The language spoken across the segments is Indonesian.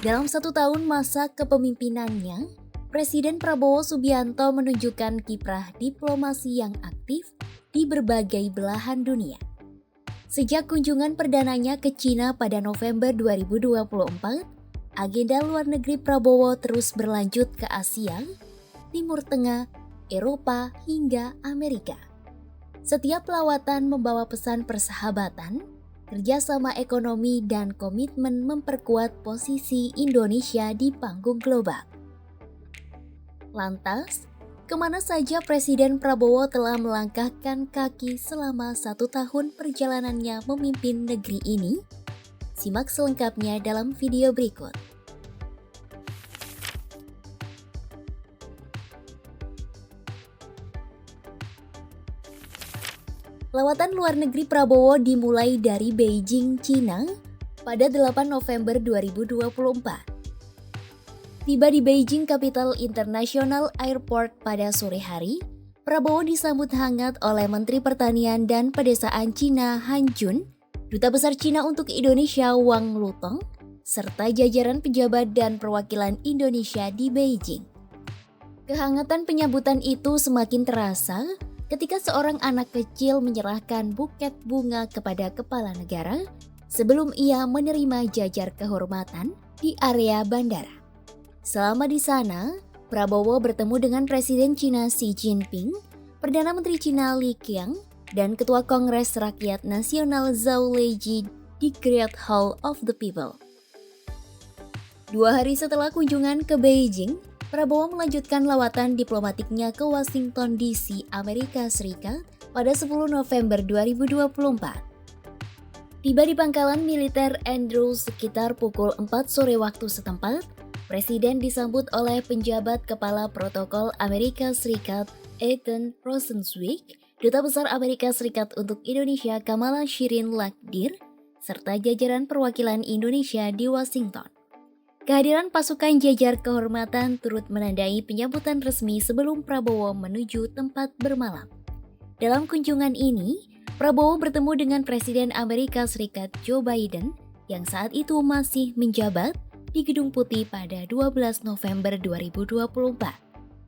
Dalam 1 tahun masa kepemimpinannya, Presiden Prabowo Subianto menunjukkan kiprah diplomasi yang aktif di berbagai belahan dunia. Sejak kunjungan perdananya ke Cina pada November 2024, agenda luar negeri Prabowo terus berlanjut ke Asia, Timur Tengah, Eropa, hingga Amerika. Setiap lawatan membawa pesan persahabatan, kerjasama ekonomi, dan komitmen memperkuat posisi Indonesia di panggung global. Lantas, kemana saja Presiden Prabowo telah melangkahkan kaki selama 1 tahun perjalanannya memimpin negeri ini? Simak selengkapnya dalam video berikut. Lawatan luar negeri Prabowo dimulai dari Beijing, Cina pada 8 November 2024. Tiba di Beijing Capital International Airport pada sore hari, Prabowo disambut hangat oleh Menteri Pertanian dan Pedesaan Cina Han Jun, Duta Besar Cina untuk Indonesia Wang Lutong, serta jajaran pejabat dan perwakilan Indonesia di Beijing. Kehangatan penyambutan itu semakin terasa ketika seorang anak kecil menyerahkan buket bunga kepada kepala negara sebelum ia menerima jajar kehormatan di area bandara. Selama di sana, Prabowo bertemu dengan Presiden Cina Xi Jinping, Perdana Menteri Cina Li Qiang, dan Ketua Kongres Rakyat Nasional Zhao Leji di Great Hall of the People. 2 hari setelah kunjungan ke Beijing, Prabowo melanjutkan lawatan diplomatiknya ke Washington DC, Amerika Serikat pada 10 November 2024. Tiba di pangkalan militer Andrews sekitar pukul 4 sore waktu setempat, Presiden disambut oleh penjabat kepala protokol Amerika Serikat Ethan Rosenzweig, Duta Besar Amerika Serikat untuk Indonesia Kamala Shirin Lakdir, serta jajaran perwakilan Indonesia di Washington. Kehadiran pasukan jajar kehormatan turut menandai penyambutan resmi sebelum Prabowo menuju tempat bermalam. Dalam kunjungan ini, Prabowo bertemu dengan Presiden Amerika Serikat Joe Biden yang saat itu masih menjabat di Gedung Putih pada 12 November 2024.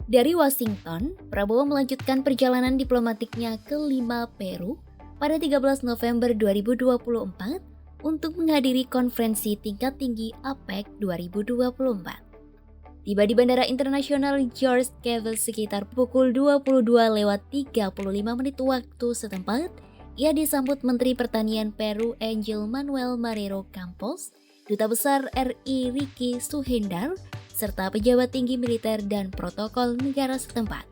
Dari Washington, Prabowo melanjutkan perjalanan diplomatiknya ke Lima, Peru pada 13 November 2024 untuk menghadiri konferensi tingkat tinggi APEC 2024. Tiba di Bandara Internasional George Caves sekitar pukul 22:35 waktu setempat, ia disambut Menteri Pertanian Peru Angel Manuel Marrero Campos, Duta Besar RI Ricky Suhendar, serta pejabat tinggi militer dan protokol negara setempat.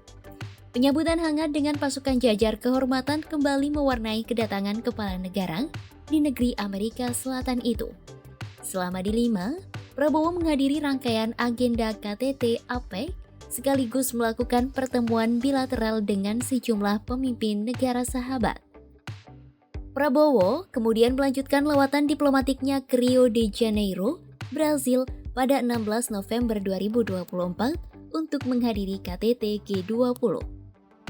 Penyambutan hangat dengan pasukan jajar kehormatan kembali mewarnai kedatangan kepala negara di negeri Amerika Selatan itu. Selama di Lima, Prabowo menghadiri rangkaian agenda KTT APEC sekaligus melakukan pertemuan bilateral dengan sejumlah pemimpin negara sahabat. Prabowo kemudian melanjutkan lawatan diplomatiknya ke Rio de Janeiro, Brazil pada 16 November 2024 untuk menghadiri KTT G20.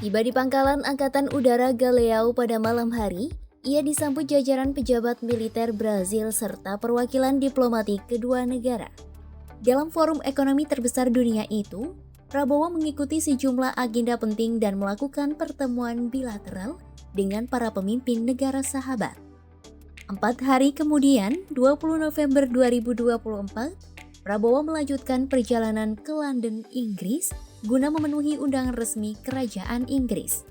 Tiba di pangkalan Angkatan Udara Galeão pada malam hari, ia disambut jajaran pejabat militer Brazil serta perwakilan diplomatik kedua negara. Dalam forum ekonomi terbesar dunia itu, Prabowo mengikuti sejumlah agenda penting dan melakukan pertemuan bilateral dengan para pemimpin negara sahabat. 4 hari kemudian, 20 November 2024, Prabowo melanjutkan perjalanan ke London, Inggris, guna memenuhi undangan resmi Kerajaan Inggris.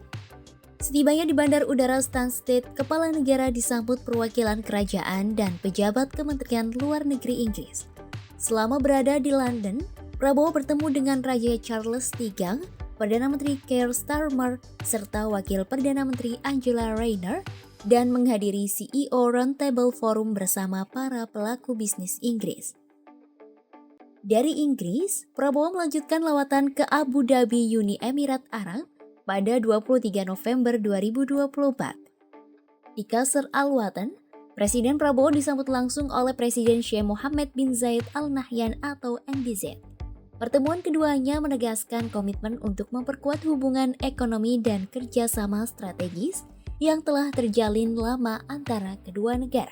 Setibanya di Bandar Udara Stansted, kepala negara disambut perwakilan kerajaan dan pejabat Kementerian Luar Negeri Inggris. Selama berada di London, Prabowo bertemu dengan Raja Charles III, Perdana Menteri Keir Starmer, serta Wakil Perdana Menteri Angela Rayner, dan menghadiri CEO Roundtable Forum bersama para pelaku bisnis Inggris. Dari Inggris, Prabowo melanjutkan lawatan ke Abu Dhabi, Uni Emirat Arab, pada 23 November 2024. Di Qasr Al Watan, Presiden Prabowo disambut langsung oleh Presiden Sheikh Mohammed bin Zayed Al Nahyan atau MBZ. Pertemuan keduanya menegaskan komitmen untuk memperkuat hubungan ekonomi dan kerjasama strategis yang telah terjalin lama antara kedua negara.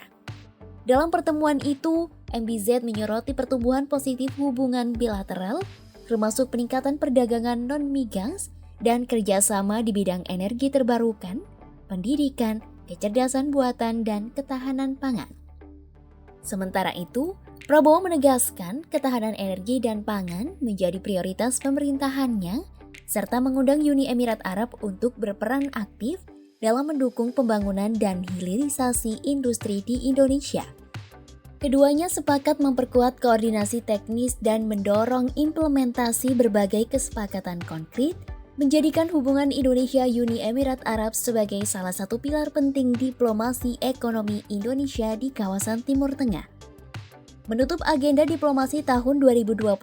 Dalam pertemuan itu, MBZ menyoroti pertumbuhan positif hubungan bilateral, termasuk peningkatan perdagangan non-migas dan kerjasama di bidang energi terbarukan, pendidikan, kecerdasan buatan, dan ketahanan pangan. Sementara itu, Prabowo menegaskan ketahanan energi dan pangan menjadi prioritas pemerintahannya, serta mengundang Uni Emirat Arab untuk berperan aktif dalam mendukung pembangunan dan hilirisasi industri di Indonesia. Keduanya sepakat memperkuat koordinasi teknis dan mendorong implementasi berbagai kesepakatan konkret, menjadikan hubungan Indonesia-Uni Emirat Arab sebagai salah satu pilar penting diplomasi ekonomi Indonesia di kawasan Timur Tengah. Menutup agenda diplomasi tahun 2024,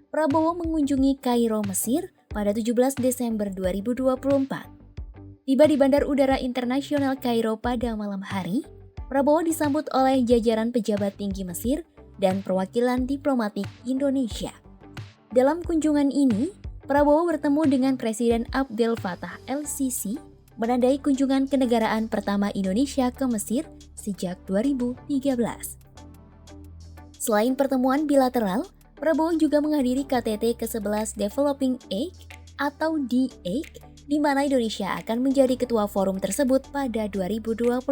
Prabowo mengunjungi Kairo, Mesir pada 17 Desember 2024. Tiba di Bandar Udara Internasional Kairo pada malam hari, Prabowo disambut oleh jajaran pejabat tinggi Mesir dan perwakilan diplomatik Indonesia. Dalam kunjungan ini, Prabowo bertemu dengan Presiden Abdel Fattah el-Sisi, menandai kunjungan kenegaraan pertama Indonesia ke Mesir sejak 2013. Selain pertemuan bilateral, Prabowo juga menghadiri KTT ke-11 Developing Aid atau D8, di mana Indonesia akan menjadi ketua forum tersebut pada 2026.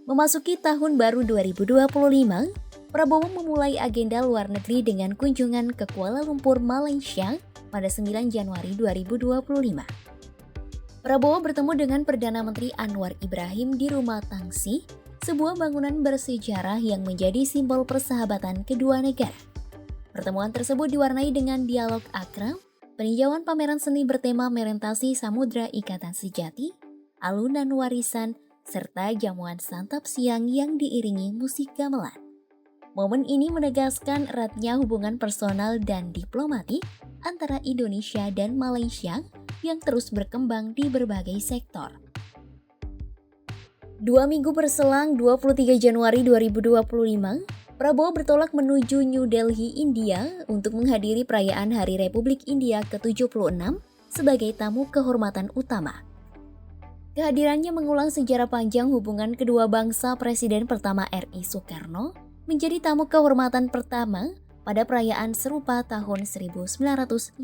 Memasuki tahun baru 2025, Prabowo memulai agenda luar negeri dengan kunjungan ke Kuala Lumpur, Malaysia pada 9 Januari 2025. Prabowo bertemu dengan Perdana Menteri Anwar Ibrahim di Rumah Tangsi, sebuah bangunan bersejarah yang menjadi simbol persahabatan kedua negara. Pertemuan tersebut diwarnai dengan dialog akrab, peninjauan pameran seni bertema Merentasi Samudra Ikatan Sejati, alunan warisan, serta jamuan santap siang yang diiringi musik gamelan. Momen ini menegaskan eratnya hubungan personal dan diplomatik antara Indonesia dan Malaysia yang terus berkembang di berbagai sektor. 2 minggu berselang 23 Januari 2025, Prabowo bertolak menuju New Delhi, India untuk menghadiri perayaan Hari Republik India ke-76 sebagai tamu kehormatan utama. Kehadirannya mengulang sejarah panjang hubungan kedua bangsa. Presiden pertama RI Soekarno menjadi tamu kehormatan pertama pada perayaan serupa tahun 1950.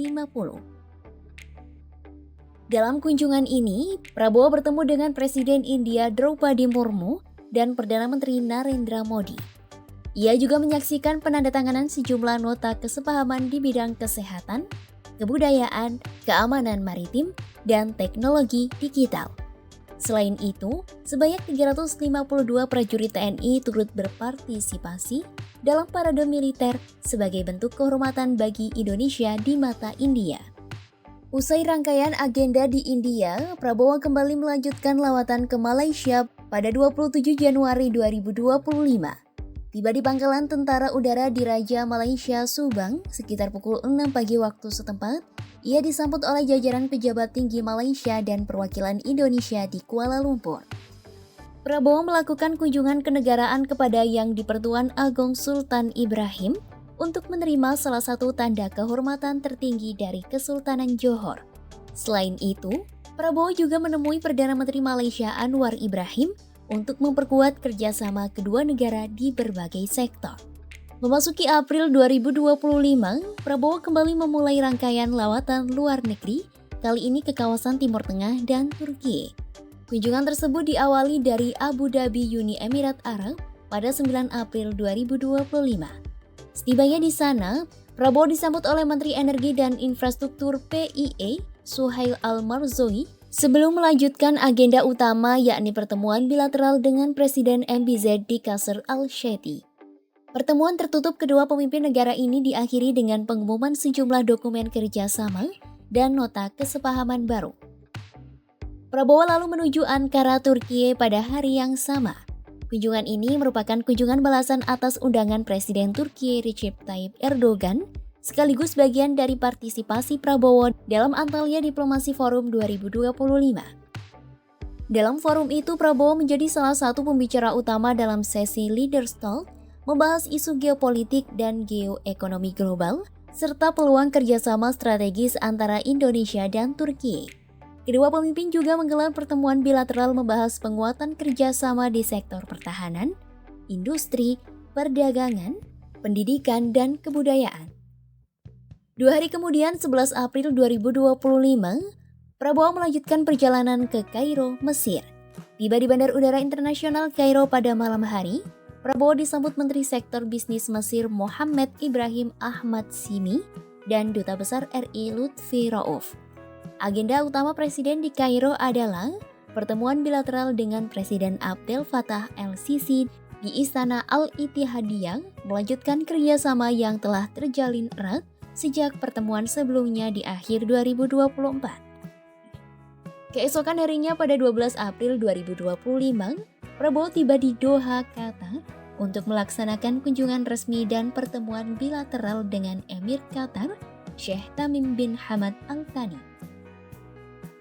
Dalam kunjungan ini, Prabowo bertemu dengan Presiden India Draupadi Murmu dan Perdana Menteri Narendra Modi. Ia juga menyaksikan penandatanganan sejumlah nota kesepahaman di bidang kesehatan, kebudayaan, keamanan maritim, dan teknologi digital. Selain itu, sebanyak 352 prajurit TNI turut berpartisipasi dalam parade militer sebagai bentuk kehormatan bagi Indonesia di mata India. Usai rangkaian agenda di India, Prabowo kembali melanjutkan lawatan ke Malaysia pada 27 Januari 2025. Tiba di pangkalan Tentara Udara di Raja Malaysia, Subang, sekitar pukul 6 pagi waktu setempat, ia disambut oleh jajaran pejabat tinggi Malaysia dan perwakilan Indonesia di Kuala Lumpur. Prabowo melakukan kunjungan kenegaraan kepada Yang di-Pertuan Agong Sultan Ibrahim untuk menerima salah satu tanda kehormatan tertinggi dari Kesultanan Johor. Selain itu, Prabowo juga menemui Perdana Menteri Malaysia Anwar Ibrahim untuk memperkuat kerjasama kedua negara di berbagai sektor. Memasuki April 2025, Prabowo kembali memulai rangkaian lawatan luar negeri, kali ini ke kawasan Timur Tengah dan Turki. Kunjungan tersebut diawali dari Abu Dhabi, Uni Emirat Arab pada 9 April 2025. Setibanya di sana, Prabowo disambut oleh Menteri Energi dan Infrastruktur PIA, Suhail Al-Marzoui, sebelum melanjutkan agenda utama yakni pertemuan bilateral dengan Presiden MBZ di Qasr Al-Sheikh. Pertemuan tertutup kedua pemimpin negara ini diakhiri dengan pengumuman sejumlah dokumen kerjasama dan nota kesepahaman baru. Prabowo lalu menuju Ankara, Turki pada hari yang sama. Kunjungan ini merupakan kunjungan balasan atas undangan Presiden Turki Recep Tayyip Erdogan, sekaligus bagian dari partisipasi Prabowo dalam Antalya Diplomasi Forum 2025. Dalam forum itu, Prabowo menjadi salah satu pembicara utama dalam sesi Leaders Talk membahas isu geopolitik dan geoekonomi global, serta peluang kerjasama strategis antara Indonesia dan Turki. Kedua pemimpin juga menggelar pertemuan bilateral membahas penguatan kerjasama di sektor pertahanan, industri, perdagangan, pendidikan, dan kebudayaan. 2 hari kemudian, 11 April 2025, Prabowo melanjutkan perjalanan ke Kairo, Mesir. Tiba di Bandar Udara Internasional Kairo pada malam hari, Prabowo disambut Menteri Sektor Bisnis Mesir Mohammed Ibrahim Ahmad Simi dan Duta Besar RI Lutfi Rauf. Agenda utama Presiden di Kairo adalah pertemuan bilateral dengan Presiden Abdel Fattah el-Sisi di Istana Al-Ittihadiyah, melanjutkan kerjasama yang telah terjalin erat sejak pertemuan sebelumnya di akhir 2024. Keesokan harinya pada 12 April 2025, Prabowo tiba di Doha, Qatar untuk melaksanakan kunjungan resmi dan pertemuan bilateral dengan Emir Qatar, Sheikh Tamim bin Hamad Al Thani.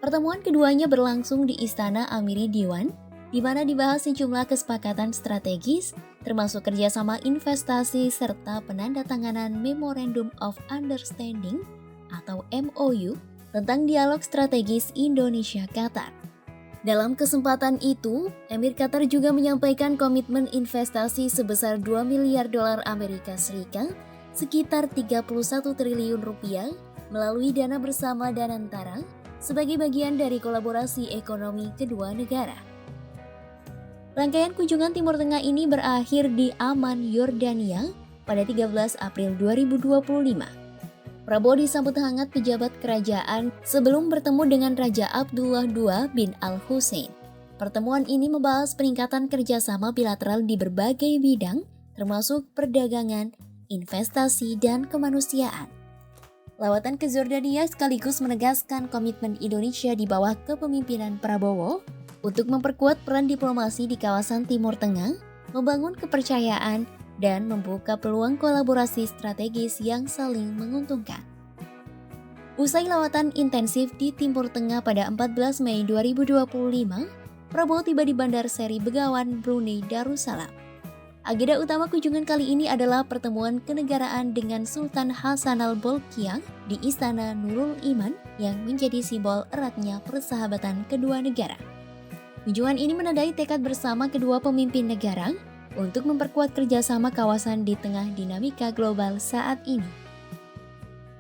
Pertemuan keduanya berlangsung di Istana Amiri Diwan, di mana dibahas sejumlah kesepakatan strategis, termasuk kerjasama investasi serta penandatanganan Memorandum of Understanding atau MOU tentang dialog strategis Indonesia-Qatar. Dalam kesempatan itu, Emir Qatar juga menyampaikan komitmen investasi sebesar 2 miliar dolar Amerika Serikat, sekitar 31 triliun rupiah, melalui dana bersama dan antara, sebagai bagian dari kolaborasi ekonomi kedua negara. Rangkaian kunjungan Timur Tengah ini berakhir di Amman, Yordania pada 13 April 2025. Prabowo disambut hangat pejabat kerajaan sebelum bertemu dengan Raja Abdullah II bin Al-Hussein. Pertemuan ini membahas peningkatan kerjasama bilateral di berbagai bidang, termasuk perdagangan, investasi, dan kemanusiaan. Lawatan ke Jordania sekaligus menegaskan komitmen Indonesia di bawah kepemimpinan Prabowo untuk memperkuat peran diplomasi di kawasan Timur Tengah, membangun kepercayaan, dan membuka peluang kolaborasi strategis yang saling menguntungkan. Usai lawatan intensif di Timur Tengah pada 14 Mei 2025, Prabowo tiba di Bandar Seri Begawan, Brunei Darussalam. Agenda utama kunjungan kali ini adalah pertemuan kenegaraan dengan Sultan Hasanal Bolkiah di Istana Nurul Iman yang menjadi simbol eratnya persahabatan kedua negara. Kunjungan ini menandai tekad bersama kedua pemimpin negara untuk memperkuat kerjasama kawasan di tengah dinamika global saat ini.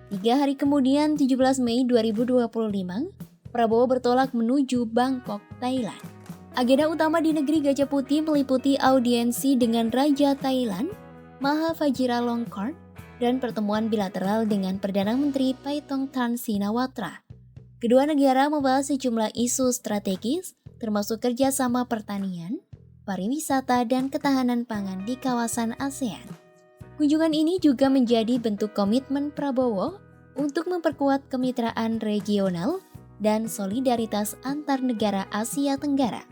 3 hari kemudian, 17 Mei 2025, Prabowo bertolak menuju Bangkok, Thailand. Agenda utama di negeri Gajah Putih meliputi audiensi dengan Raja Thailand, Maha Vajiralongkorn, dan pertemuan bilateral dengan Perdana Menteri Paetongtarn Shinawatra. Kedua negara membahas sejumlah isu strategis, termasuk kerjasama pertanian, pariwisata, dan ketahanan pangan di kawasan ASEAN. Kunjungan ini juga menjadi bentuk komitmen Prabowo untuk memperkuat kemitraan regional dan solidaritas antar negara Asia Tenggara.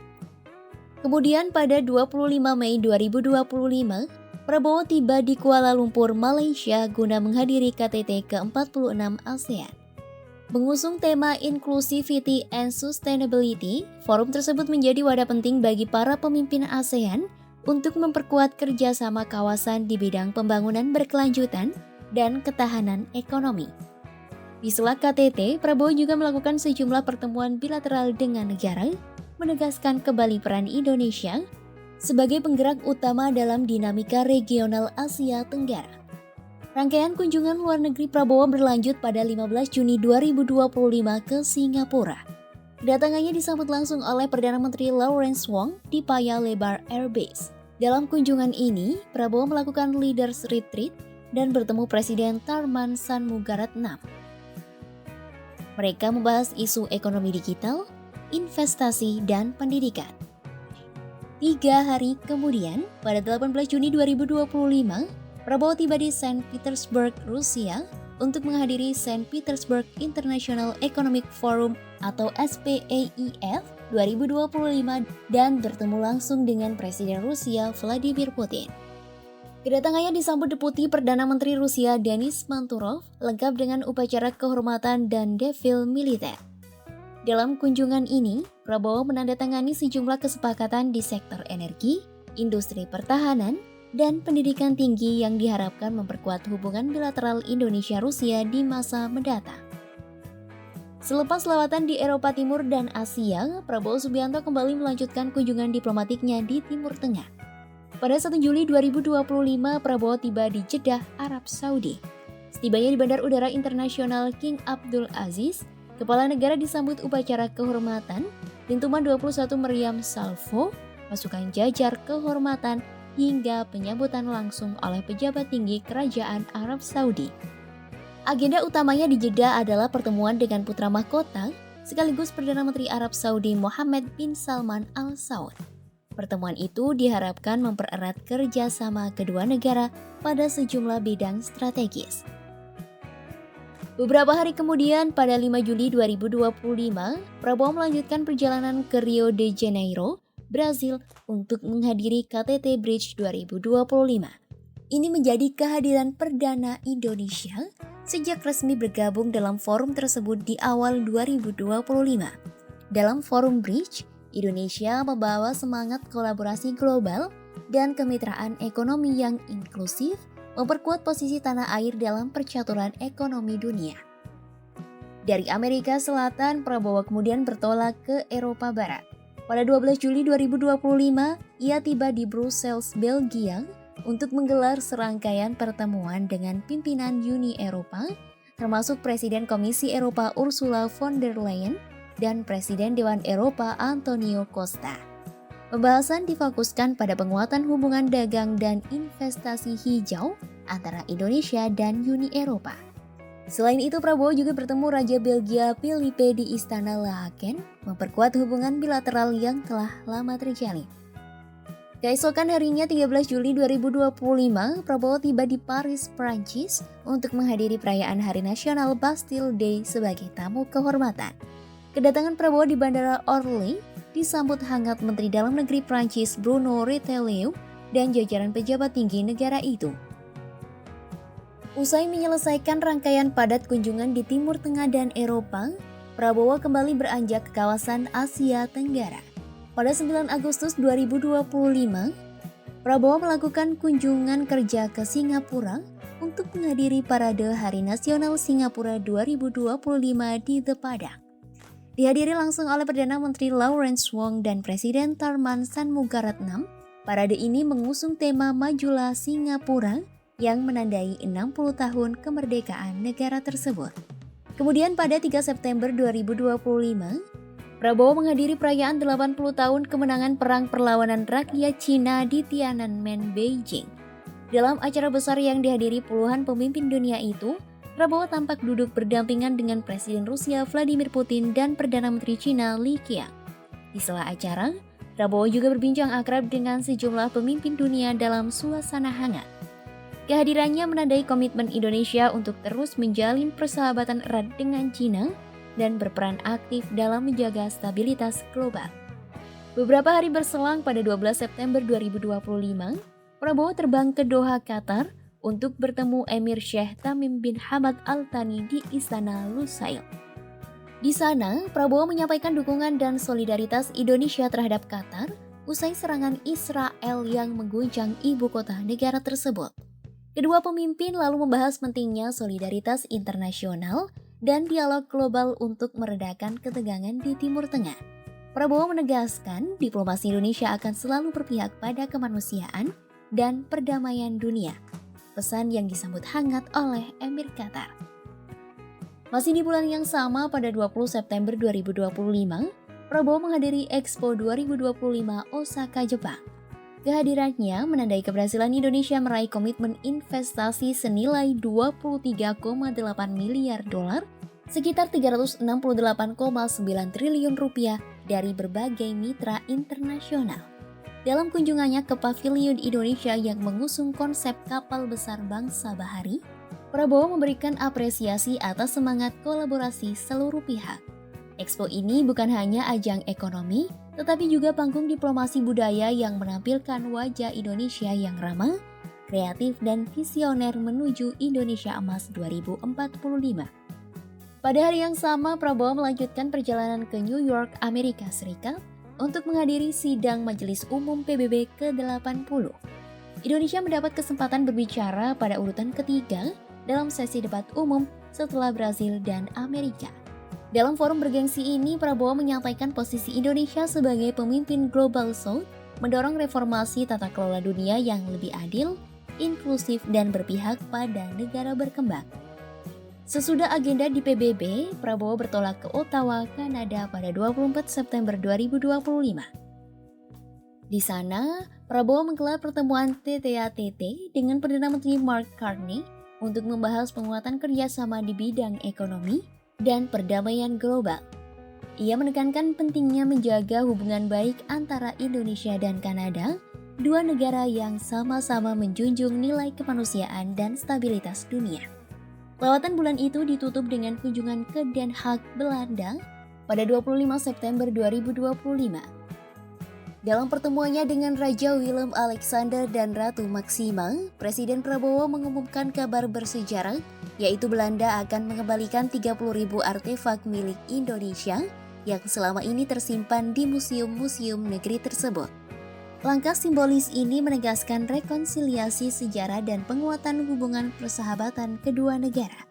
Kemudian pada 25 Mei 2025, Prabowo tiba di Kuala Lumpur, Malaysia guna menghadiri KTT ke-46 ASEAN. Mengusung tema Inclusivity and Sustainability, forum tersebut menjadi wadah penting bagi para pemimpin ASEAN untuk memperkuat kerjasama kawasan di bidang pembangunan berkelanjutan dan ketahanan ekonomi. Di sela KTT, Prabowo juga melakukan sejumlah pertemuan bilateral dengan negara, menegaskan kembali peran Indonesia sebagai penggerak utama dalam dinamika regional Asia Tenggara. Rangkaian kunjungan luar negeri Prabowo berlanjut pada 15 Juni 2025 ke Singapura. Kedatangannya disambut langsung oleh Perdana Menteri Lawrence Wong di Paya Lebar Air Base. Dalam kunjungan ini, Prabowo melakukan Leaders Retreat dan bertemu Presiden Tharman Shanmugaratnam. Mereka membahas isu ekonomi digital, investasi, dan pendidikan. 3 hari kemudian, pada 18 Juni 2025, Prabowo tiba di Saint Petersburg, Rusia untuk menghadiri Saint Petersburg International Economic Forum atau SPEIF 2025 dan bertemu langsung dengan Presiden Rusia Vladimir Putin. Kedatangannya disambut Deputi Perdana Menteri Rusia Denis Manturov lengkap dengan upacara kehormatan dan defil militer. Dalam kunjungan ini, Prabowo menandatangani sejumlah kesepakatan di sektor energi, industri pertahanan, dan pendidikan tinggi yang diharapkan memperkuat hubungan bilateral Indonesia-Rusia di masa mendatang. Selepas lawatan di Eropa Timur dan Asia, Prabowo Subianto kembali melanjutkan kunjungan diplomatiknya di Timur Tengah. Pada 1 Juli 2025, Prabowo tiba di Jeddah, Arab Saudi. Setibanya di Bandar Udara Internasional King Abdul Aziz, Kepala Negara disambut upacara kehormatan, dentuman 21 meriam salvo, pasukan jajar kehormatan, hingga penyambutan langsung oleh pejabat tinggi Kerajaan Arab Saudi. Agenda utamanya di Jeddah adalah pertemuan dengan putra mahkota, sekaligus Perdana Menteri Arab Saudi Mohammed bin Salman Al Saud. Pertemuan itu diharapkan mempererat kerjasama kedua negara pada sejumlah bidang strategis. Beberapa hari kemudian, pada 5 Juli 2025, Prabowo melanjutkan perjalanan ke Rio de Janeiro, Brazil untuk menghadiri KTT Bridge 2025. Ini menjadi kehadiran perdana Indonesia sejak resmi bergabung dalam forum tersebut di awal 2025. Dalam forum Bridge, Indonesia membawa semangat kolaborasi global dan kemitraan ekonomi yang inklusif, memperkuat posisi tanah air dalam percaturan ekonomi dunia. Dari Amerika Selatan, Prabowo kemudian bertolak ke Eropa Barat. Pada 12 Juli 2025, ia tiba di Brussels, Belgia untuk menggelar serangkaian pertemuan dengan pimpinan Uni Eropa, termasuk Presiden Komisi Eropa Ursula von der Leyen dan Presiden Dewan Eropa Antonio Costa. Pembahasan difokuskan pada penguatan hubungan dagang dan investasi hijau antara Indonesia dan Uni Eropa. Selain itu, Prabowo juga bertemu Raja Belgia Philippe di Istana Laken, memperkuat hubungan bilateral yang telah lama terjalin. Keesokan harinya 13 Juli 2025, Prabowo tiba di Paris, Prancis untuk menghadiri perayaan Hari Nasional Bastille Day sebagai tamu kehormatan. Kedatangan Prabowo di Bandara Orly disambut hangat Menteri Dalam Negeri Prancis Bruno Retailleau dan jajaran pejabat tinggi negara itu. Usai menyelesaikan rangkaian padat kunjungan di Timur Tengah dan Eropa, Prabowo kembali beranjak ke kawasan Asia Tenggara. Pada 9 Agustus 2025, Prabowo melakukan kunjungan kerja ke Singapura untuk menghadiri Parade Hari Nasional Singapura 2025 di The Padang. Dihadiri langsung oleh Perdana Menteri Lawrence Wong dan Presiden Tharman Shanmugaratnam, parade ini mengusung tema Majulah Singapura yang menandai 60 tahun kemerdekaan negara tersebut. Kemudian pada 3 September 2025, Prabowo menghadiri perayaan 80 tahun kemenangan Perang Perlawanan Rakyat Cina di Tiananmen, Beijing. Dalam acara besar yang dihadiri puluhan pemimpin dunia itu, Prabowo tampak duduk berdampingan dengan Presiden Rusia Vladimir Putin dan Perdana Menteri Cina Li Qiang. Di sela acara, Prabowo juga berbincang akrab dengan sejumlah pemimpin dunia dalam suasana hangat. Kehadirannya menandai komitmen Indonesia untuk terus menjalin persahabatan erat dengan Cina dan berperan aktif dalam menjaga stabilitas global. Beberapa hari berselang pada 12 September 2025, Prabowo terbang ke Doha, Qatar untuk bertemu Emir Sheikh Tamim bin Hamad Al Thani di Istana Lusail. Di sana, Prabowo menyampaikan dukungan dan solidaritas Indonesia terhadap Qatar usai serangan Israel yang mengguncang ibu kota negara tersebut. Kedua pemimpin lalu membahas pentingnya solidaritas internasional dan dialog global untuk meredakan ketegangan di Timur Tengah. Prabowo menegaskan diplomasi Indonesia akan selalu berpihak pada kemanusiaan dan perdamaian dunia. Pesan yang disambut hangat oleh Emir Qatar. Masih di bulan yang sama pada 20 September 2025, Prabowo menghadiri Expo 2025 Osaka, Jepang. Kehadirannya menandai keberhasilan Indonesia meraih komitmen investasi senilai 23,8 miliar dolar, sekitar 368,9 triliun rupiah dari berbagai mitra internasional. Dalam kunjungannya ke Pavilion Indonesia yang mengusung konsep kapal besar bangsa bahari, Prabowo memberikan apresiasi atas semangat kolaborasi seluruh pihak. Expo ini bukan hanya ajang ekonomi, tetapi juga panggung diplomasi budaya yang menampilkan wajah Indonesia yang ramah, kreatif, dan visioner menuju Indonesia Emas 2045. Pada hari yang sama, Prabowo melanjutkan perjalanan ke New York, Amerika Serikat, untuk menghadiri sidang Majelis Umum PBB ke-80. Indonesia mendapat kesempatan berbicara pada urutan ketiga dalam sesi debat umum setelah Brasil dan Amerika. Dalam forum bergengsi ini, Prabowo menyampaikan posisi Indonesia sebagai pemimpin Global South, mendorong reformasi tata kelola dunia yang lebih adil, inklusif, dan berpihak pada negara berkembang. Sesudah agenda di PBB, Prabowo bertolak ke Ottawa, Kanada pada 24 September 2025. Di sana, Prabowo menggelar pertemuan TTATT dengan Perdana Menteri Mark Carney untuk membahas penguatan kerjasama di bidang ekonomi dan perdamaian global. Ia menekankan pentingnya menjaga hubungan baik antara Indonesia dan Kanada, dua negara yang sama-sama menjunjung nilai kemanusiaan dan stabilitas dunia. Lawatan bulan itu ditutup dengan kunjungan ke Den Haag, Belanda pada 25 September 2025. Dalam pertemuannya dengan Raja Willem-Alexander dan Ratu Maxima, Presiden Prabowo mengumumkan kabar bersejarah, yaitu Belanda akan mengembalikan 30.000 artefak milik Indonesia yang selama ini tersimpan di museum-museum negeri tersebut. Langkah simbolis ini menegaskan rekonsiliasi sejarah dan penguatan hubungan persahabatan kedua negara.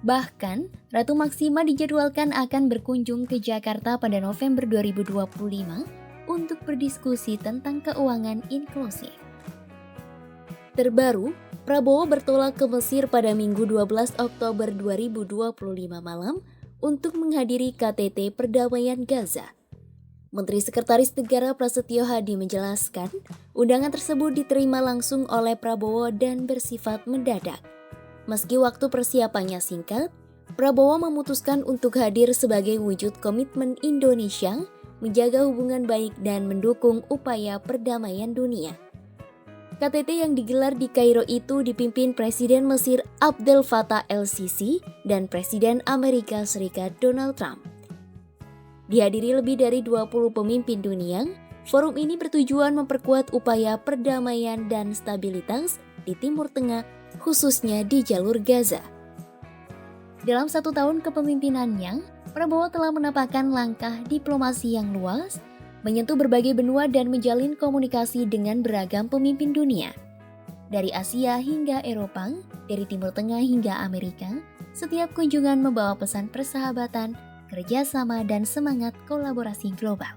Bahkan, Ratu Maxima dijadwalkan akan berkunjung ke Jakarta pada November 2025 untuk berdiskusi tentang keuangan inklusif. Terbaru, Prabowo bertolak ke Mesir pada Minggu 12 Oktober 2025 malam untuk menghadiri KTT Perdamaian Gaza. Menteri Sekretaris Negara Prasetyo Hadi menjelaskan, undangan tersebut diterima langsung oleh Prabowo dan bersifat mendadak. Meski waktu persiapannya singkat, Prabowo memutuskan untuk hadir sebagai wujud komitmen Indonesia menjaga hubungan baik dan mendukung upaya perdamaian dunia. KTT yang digelar di Kairo itu dipimpin Presiden Mesir Abdel Fattah el-Sisi dan Presiden Amerika Serikat Donald Trump. Dihadiri lebih dari 20 pemimpin dunia, forum ini bertujuan memperkuat upaya perdamaian dan stabilitas di Timur Tengah, khususnya di jalur Gaza. Dalam 1 tahun kepemimpinannya, Prabowo telah menapakkan langkah diplomasi yang luas, menyentuh berbagai benua dan menjalin komunikasi dengan beragam pemimpin dunia. Dari Asia hingga Eropa, dari Timur Tengah hingga Amerika, setiap kunjungan membawa pesan persahabatan, kerjasama, dan semangat kolaborasi global.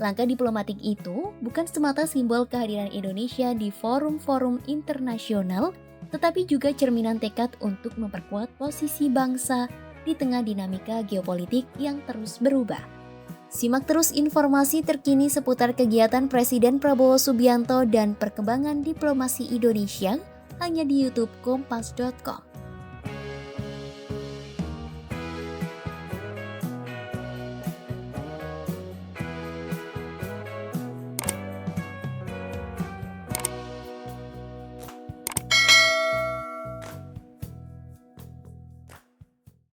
Langkah diplomatik itu bukan semata simbol kehadiran Indonesia di forum-forum internasional, tetapi juga cerminan tekad untuk memperkuat posisi bangsa di tengah dinamika geopolitik yang terus berubah. Simak terus informasi terkini seputar kegiatan Presiden Prabowo Subianto dan perkembangan diplomasi Indonesia hanya di YouTube Kompas.com.